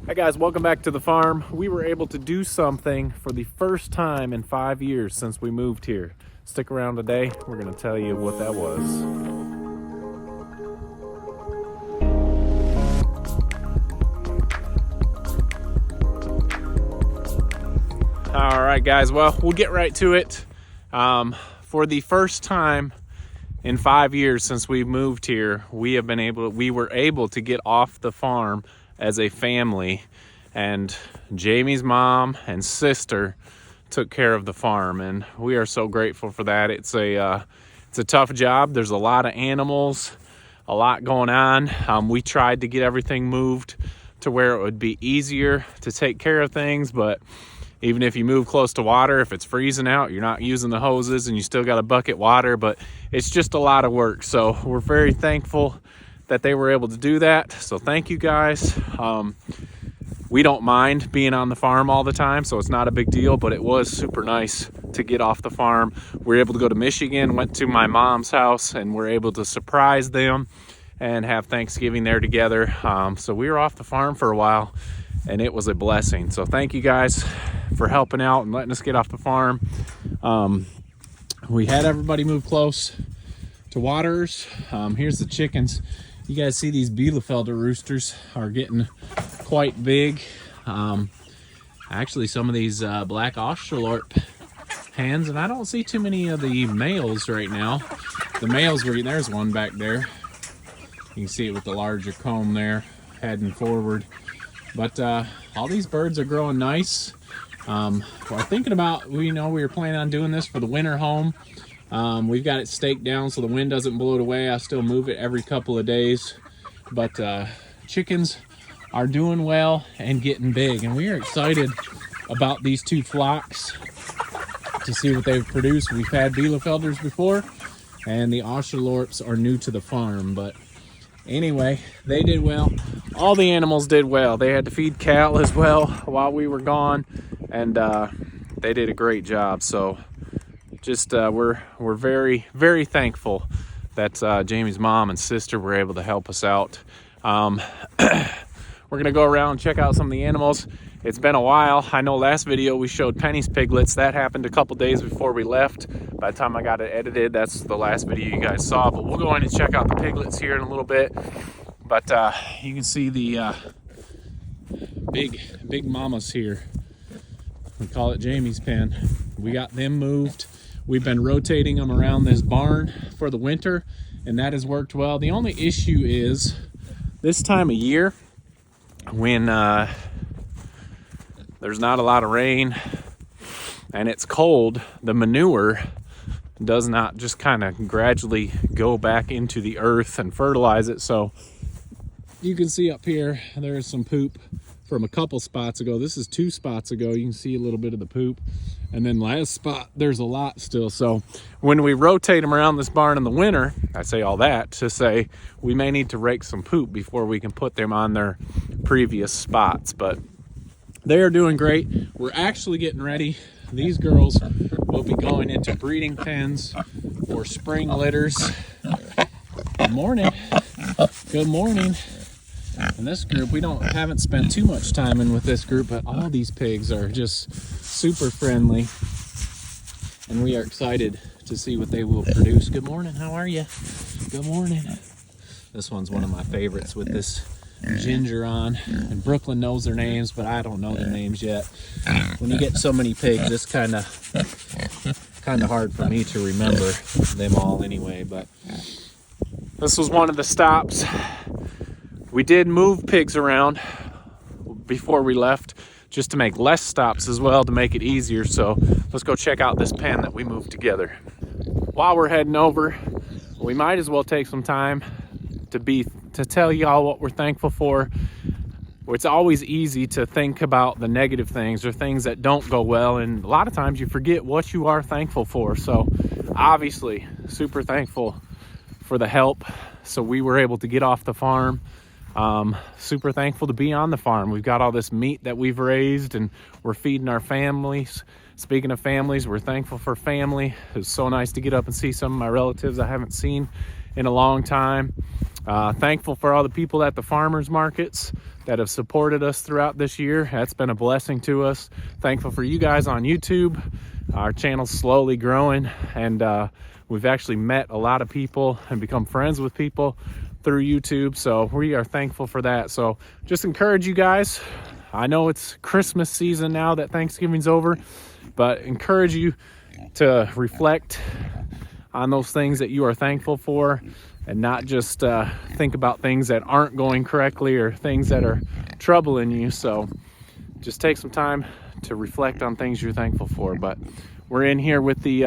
Hi guys, welcome back to the farm. We were able to do something for the first time in 5 years since we moved here. Stick around today, we're going to tell you what that was. All right guys, well, we'll get right to it. For the first time in 5 years since we moved here, we were able to get off the farm as a family, and Jamie's mom and sister took care of the farm, and we are so grateful for that. It's a tough job. There's a lot of animals, a lot going on. We tried to get everything moved to where it would be easier to take care of things, but even if you move close to water, if it's freezing out, you're not using the hoses and you still got a bucket water, but it's just a lot of work. So we're very thankful that they were able to do that. So thank you guys. We don't mind being on the farm all the time, so it's not a big deal, but it was super nice to get off the farm. We were able to go to Michigan, went to my mom's house, and we're able to surprise them and have Thanksgiving there together. So we were off the farm for a while, and it was a blessing. So thank you guys for helping out and letting us get off the farm. We had everybody move close to waters. Here's the chickens. You guys see these Bielefelder roosters are getting quite big. Actually, some of these black Australorp hens, and I don't see too many of the males right now. The males there's one back there. You can see it with the larger comb there, heading forward. But all these birds are growing nice. We're thinking about, we were planning on doing this for the winter home. We've got it staked down so the wind doesn't blow it away. I still move it every couple of days. But chickens are doing well and getting big. And we are excited about these two flocks to see what they've produced. We've had Bielefelders before, and the Australorps are new to the farm. But anyway, they did well. All the animals did well. They had to feed Cal as well while we were gone, and they did a great job. So just we're very, very thankful that Jamie's mom and sister were able to help us out. We're gonna go around and check out some of the animals. It's been a while. I know last video we showed Penny's piglets. That happened a couple days before we left. By the time I got it edited, that's the last video you guys saw. But we'll go in and check out the piglets here in a little bit. But you can see the big mamas here. We call it Jamie's pen. We got them moved. We've been rotating them around this barn for the winter, and that has worked well. The only issue is this time of year when there's not a lot of rain and it's cold, the manure does not just kind of gradually go back into the earth and fertilize it. So you can see up here, there's some poop from a couple spots ago. This is 2 spots ago. You can see a little bit of the poop. And then last spot, there's a lot still. So when we rotate them around this barn in the winter, I say all that to say we may need to rake some poop before we can put them on their previous spots. But they are doing great. We're actually getting ready. These girls will be going into breeding pens for spring litters. Good morning. Good morning. And this group, we haven't spent too much time in with this group, but all these pigs are just super friendly, and we are excited to see what they will produce. Good morning, how are you? Good morning. This one's one of my favorites with this ginger on, and Brooklyn knows their names, but I don't know their names yet. When you get so many pigs, it's kind of hard for me to remember them all anyway. But this was one of the stops. We did move pigs around before we left just to make less stops as well, to make it easier. So let's go check out this pen that we moved together. While we're heading over, we might as well take some time to tell y'all what we're thankful for. It's always easy to think about the negative things or things that don't go well, and a lot of times you forget what you are thankful for. So obviously super thankful for the help, so we were able to get off the farm. Super thankful to be on the farm. We've got all this meat that we've raised, and we're feeding our families. Speaking of families, we're thankful for family. It was so nice to get up and see some of my relatives I haven't seen in a long time. Thankful for all the people at the farmers markets that have supported us throughout this year. That's been a blessing to us. Thankful for you guys on YouTube. Our channel's slowly growing, and we've actually met a lot of people and become friends with people through YouTube, so we are thankful for that. So just encourage you guys. I know it's Christmas season now that Thanksgiving's over, but encourage you to reflect on those things that you are thankful for, and not just think about things that aren't going correctly or things that are troubling you. So just take some time to reflect on things you're thankful for. But we're in here with the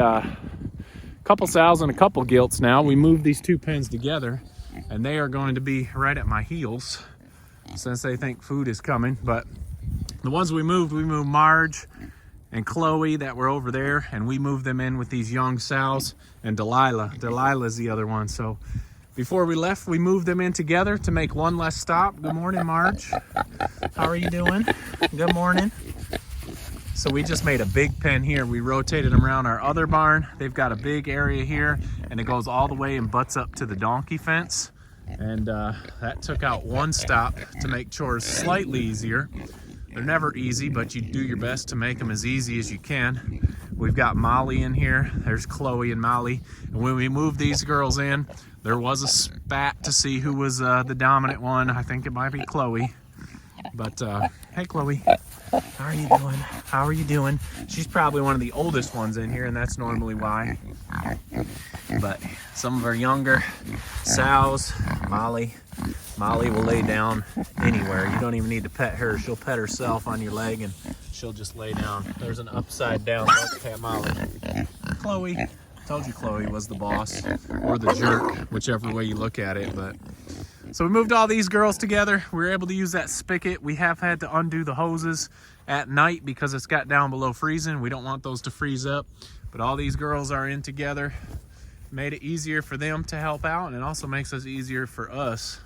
couple sows and a couple gilts now. We moved these two pens together, and they are going to be right at my heels since they think food is coming. But the ones we moved Marge and Chloe that were over there, and we moved them in with these young sows, and Delilah's the other one. So before we left, we moved them in together to make one less stop. Good morning, Marge. How are you doing? Good morning. So we just made a big pen here. We rotated them around our other barn. They've got a big area here, and it goes all the way and butts up to the donkey fence. And that took out one stop to make chores slightly easier. They're never easy, but you do your best to make them as easy as you can. We've got Molly in here. There's Chloe and Molly. And when we moved these girls in, there was a spat to see who was the dominant one. I think it might be Chloe. But hey, Chloe. How are you doing? How are you doing? She's probably one of the oldest ones in here, and that's normally why. But some of our younger sows, Molly will lay down anywhere. You don't even need to pet her. She'll pet herself on your leg, and she'll just lay down. There's an upside down look at Molly. Chloe, told you Chloe was the boss, or the jerk, whichever way you look at it. But so we moved all these girls together. We were able to use that spigot. We have had to undo the hoses at night because it's got down below freezing. We don't want those to freeze up. But all these girls are in together. Made it easier for them to help out, and it also makes us easier for us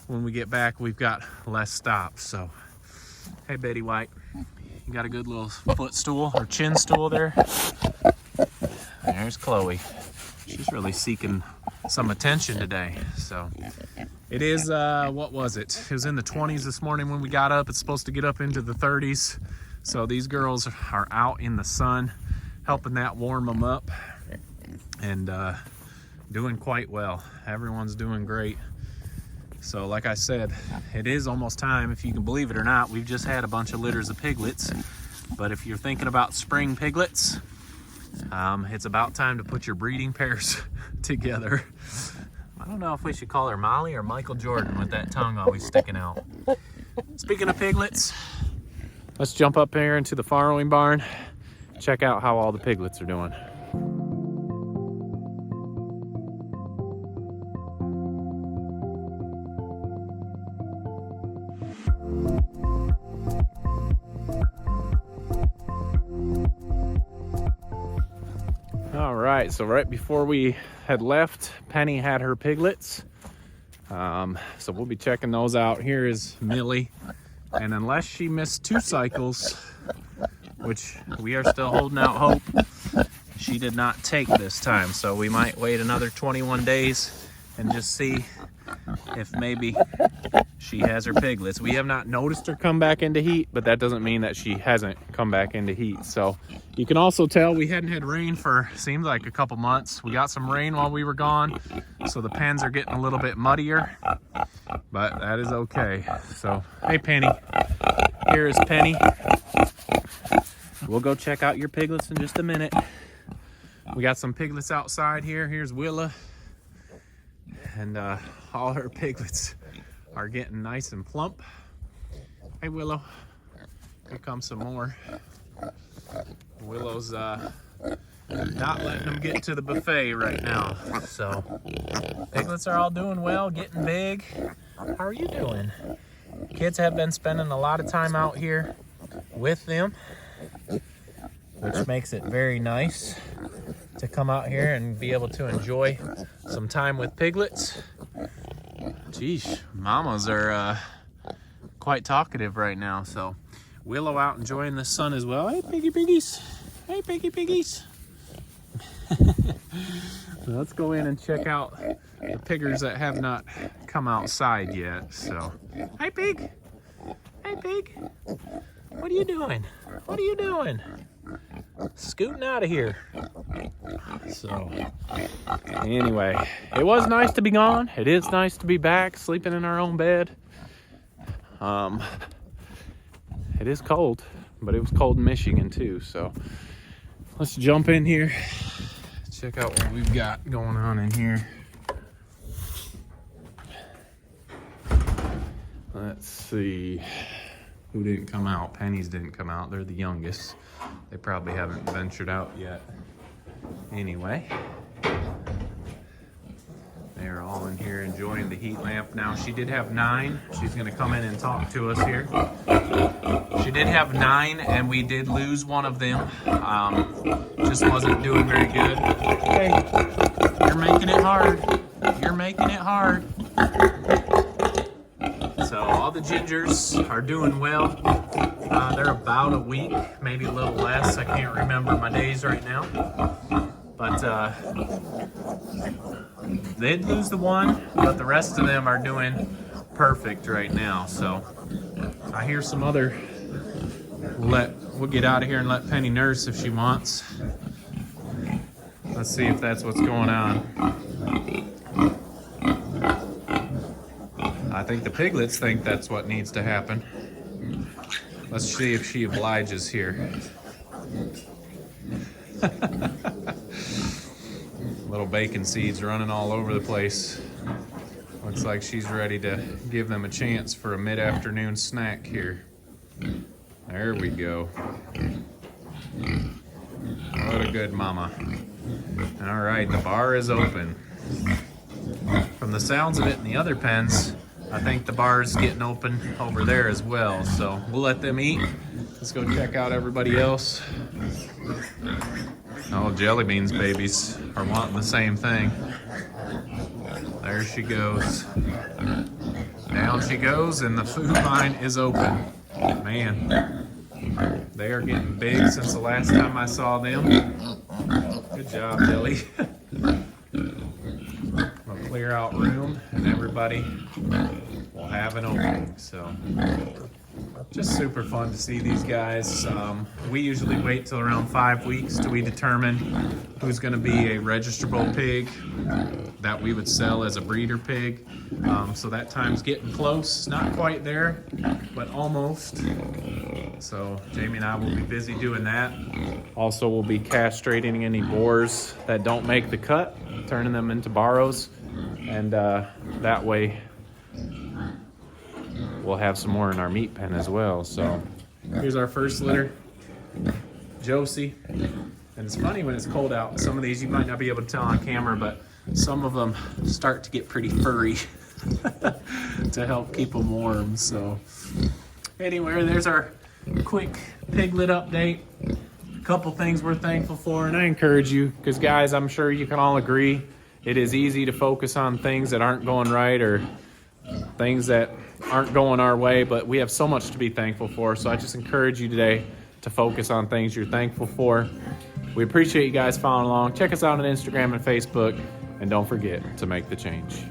when we get back. We've got less stops. So, hey, Betty White, you got a good little footstool or chin stool there? There's Chloe. She's really seeking some attention today. So it is, what was it? It was in the 20s this morning when we got up. It's supposed to get up into the 30s. So these girls are out in the sun, helping that warm them up, and doing quite well. Everyone's doing great. So like I said, it is almost time, if you can believe it or not. We've just had a bunch of litters of piglets, but if you're thinking about spring piglets, it's about time to put your breeding pairs together. I don't know if we should call her Molly or Michael Jordan with that tongue always sticking out. Speaking of piglets, let's jump up here into the farrowing barn, check out how all the piglets are doing. All right, so right before we had left, Penny had her piglets. So we'll be checking those out. Here is Millie. And unless she missed 2 cycles, which we are still holding out hope, she did not take this time. So we might wait another 21 days and just see if maybe she has her piglets. We have not noticed her come back into heat, but that doesn't mean that she hasn't come back into heat. So you can also tell we hadn't had rain for, seems like, a couple months. We got some rain while we were gone, so the pens are getting a little bit muddier, but that is okay. So, hey, Penny. Here is Penny. We'll go check out your piglets in just a minute. We got some piglets outside here. Here's Willa. And all her piglets are getting nice and plump. Hey, Willow. Here comes some more. Willow's not letting them get to the buffet right now. So piglets are all doing well, getting big. How are you doing? Kids have been spending a lot of time out here with them, which makes it very nice to come out here and be able to enjoy some time with piglets. Geez, mamas are quite talkative right now. So Willow out enjoying the sun as well. Hey, piggy piggies. Hey, piggy piggies. Let's go in and check out the piggers that have not come outside yet. So, hi pig. Hi pig. What are you doing? What are you doing? Scooting out of here. So, anyway, it was nice to be gone. It is nice to be back, sleeping in our own bed. It is cold, but it was cold in Michigan too. So, let's jump in here. Check out what we've got going on in here. Let's see. Who didn't come out? Pennies didn't come out. They're the youngest. They probably haven't ventured out yet. Anyway, they're all in here enjoying the heat lamp. Now, she did have 9. She's going to come in and talk to us here. She did have 9, and we did lose one of them. Just wasn't doing very good. Hey, you're making it hard. You're making it hard. So all the gingers are doing well. They're about a week, maybe a little less. I can't remember my days right now. But they did lose the one, but the rest of them are doing perfect right now. So I hear some other, we'll get out of here and let Penny nurse if she wants. Let's see if that's what's going on. I think the piglets think that's what needs to happen. Let's see if she obliges here. Little bacon seeds running all over the place. Looks like she's ready to give them a chance for a mid-afternoon snack here. There we go. What a good mama. All right, the bar is open. From the sounds of it in the other pens, I think the bar is getting open over there as well. So we'll let them eat. Let's go check out everybody else. Oh, jelly beans babies are wanting the same thing. There she goes. Down she goes, and the food line is open. Man, they are getting big since the last time I saw them. Good job, Jelly. We'll clear out room, and everybody will have an opening. So, just super fun to see these guys. We usually wait till around 5 weeks till we determine who's going to be a registrable pig that we would sell as a breeder pig. So that time's getting close. Not quite there, but almost. So Jamie and I will be busy doing that. Also, we'll be castrating any boars that don't make the cut, turning them into barrows, and that way we'll have some more in our meat pen as well. So here's our first litter, Josie. And it's funny when it's cold out, some of these you might not be able to tell on camera, but some of them start to get pretty furry to help keep them warm. So anyway, there's our quick piglet update. A couple things we're thankful for, and I encourage you, because guys, I'm sure you can all agree, it is easy to focus on things that aren't going right or things that aren't going our way, but we have so much to be thankful for. So I just encourage you today to focus on things you're thankful for. We appreciate you guys following along. Check us out on Instagram and Facebook, and don't forget to make the change.